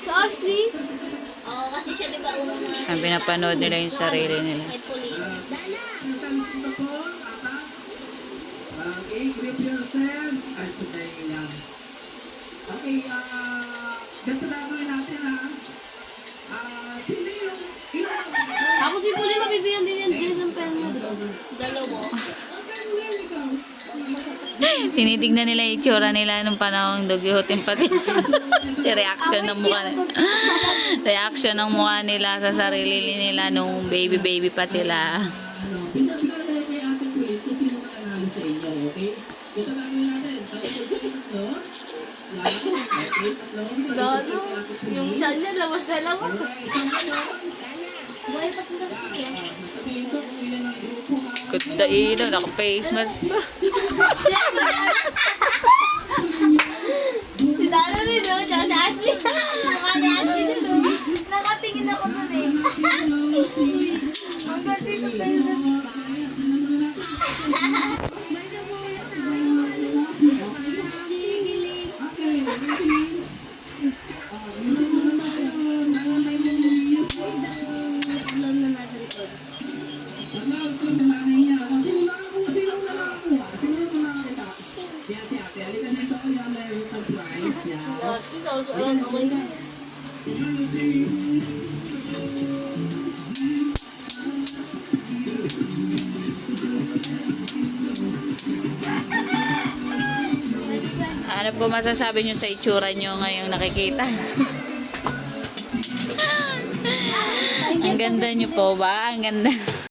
Si Ashley? Oo, kasi siya di ba unang na... Ang pinapanood nila yung sarili nila. Kay Pauline. Okay, grip yourself. Ay, sunday lang. Okay, ganito gagawin natin ha. Sino yung... Ako si Pauline, mabibigyan din yan din ng pen mo. Dalawa. Tinitignan nila yung itsura nila nung panahong dugyutin pati. Reaction ng mukha nila. Reaction ng mukha nila sa sarili nila nung baby pa sila. Pinapilala kay Ate Grace kung sino mananalo sa inyo, okay? Ganito gagawin natin. Gano? Yung chan niya, labas na lang ako. Buhay pa sila. Kutdaino, naka-face mask pa. Si Dano rin, no? Tsaka si Ashley. Mukha ni Ashley din, no? Nakatingin ako dun, eh. Ang ganda dito tayo. Ano po masasabi nyo sa itsura nyo ngayong nakikita? Ang ganda nyo po ba? Ang ganda.